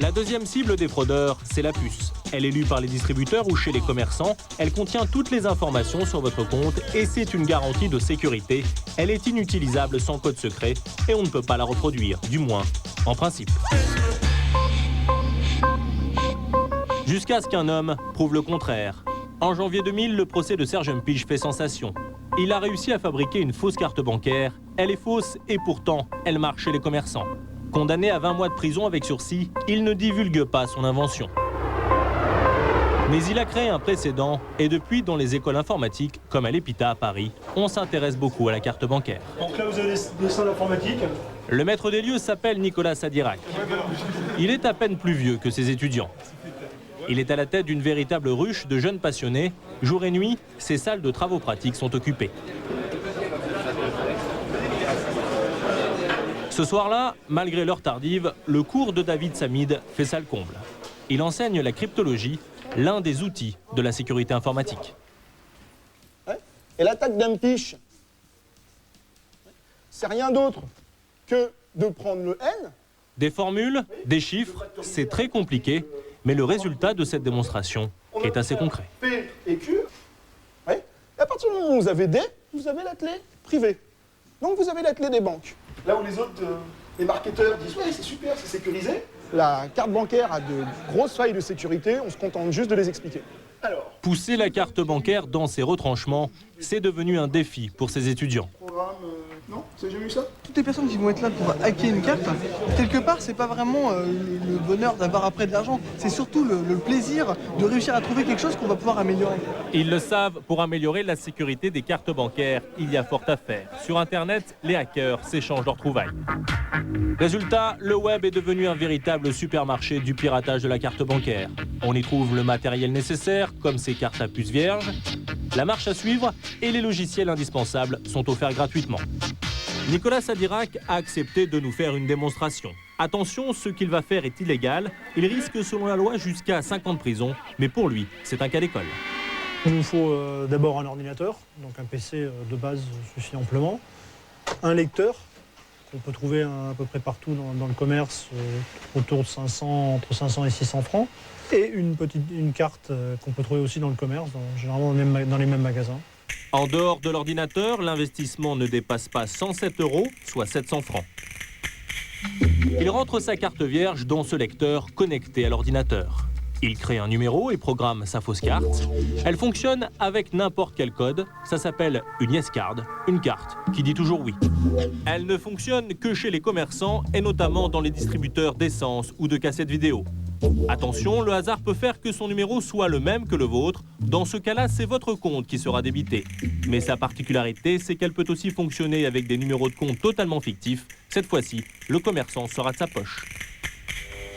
La deuxième cible des fraudeurs, c'est la puce. Elle est lue par les distributeurs ou chez les commerçants. Elle contient toutes les informations sur votre compte et c'est une garantie de sécurité. Elle est inutilisable sans code secret et on ne peut pas la reproduire, du moins en principe. Jusqu'à ce qu'un homme prouve le contraire. En janvier 2000, le procès de Serge Mpich fait sensation. Il a réussi à fabriquer une fausse carte bancaire. Elle est fausse et pourtant, elle marche chez les commerçants. Condamné à 20 mois de prison avec sursis, il ne divulgue pas son invention. Mais il a créé un précédent et depuis, dans les écoles informatiques, comme à l'EPITA à Paris, on s'intéresse beaucoup à la carte bancaire. Donc là, vous avez des salles informatiques. Le maître des lieux s'appelle Nicolas Sadirac. Il est à peine plus vieux que ses étudiants. Il est à la tête d'une véritable ruche de jeunes passionnés. Jour et nuit, ces salles de travaux pratiques sont occupées. Ce soir-là, malgré l'heure tardive, le cours de David Samid fait salle comble. Il enseigne la cryptologie, l'un des outils de la sécurité informatique. Et l'attaque d'Mpich, c'est rien d'autre que de prendre le N. Des formules, des chiffres, c'est très compliqué, mais le résultat de cette démonstration est assez concret. P et Q. Et à partir du moment où vous avez D, vous avez la clé privée. Donc vous avez la clé des banques. Là où les autres, les marketeurs disent « ouais, c'est super, c'est sécurisé », la carte bancaire a de grosses failles de sécurité, on se contente juste de les expliquer. Alors, pousser la carte bancaire dans ses retranchements, c'est devenu un défi pour ses étudiants. programme, non, vous avez jamais vu ça? Toutes les personnes qui vont être là pour hacker une carte, quelque part, c'est pas vraiment le bonheur d'avoir après de l'argent, c'est surtout le plaisir de réussir à trouver quelque chose qu'on va pouvoir améliorer. Ils le savent, pour améliorer la sécurité des cartes bancaires, il y a fort à faire. Sur Internet, les hackers s'échangent leurs trouvailles. Résultat, le web est devenu un véritable supermarché du piratage de la carte bancaire. On y trouve le matériel nécessaire, comme ces cartes à puce vierge, la marche à suivre et les logiciels indispensables sont offerts gratuitement. Nicolas Sadirac a accepté de nous faire une démonstration. Attention, ce qu'il va faire est illégal. Il risque selon la loi jusqu'à 5 ans de prison, mais pour lui, c'est un cas d'école. Il nous faut d'abord un ordinateur, donc un PC de base suffit amplement, un lecteur qu'on peut trouver à peu près partout dans le commerce, autour de 500, entre 500 et 600 francs, et une carte qu'on peut trouver aussi dans le commerce, généralement dans les mêmes magasins. En dehors de l'ordinateur, l'investissement ne dépasse pas 107 €, soit 700 francs. Il rentre sa carte vierge dans ce lecteur connecté à l'ordinateur. Il crée un numéro et programme sa fausse carte. Elle fonctionne avec n'importe quel code. Ça s'appelle une yes card, une carte qui dit toujours oui. Elle ne fonctionne que chez les commerçants et notamment dans les distributeurs d'essence ou de cassettes vidéo. Attention, le hasard peut faire que son numéro soit le même que le vôtre. Dans ce cas-là, c'est votre compte qui sera débité. Mais sa particularité, c'est qu'elle peut aussi fonctionner avec des numéros de compte totalement fictifs. Cette fois-ci, le commerçant sera de sa poche.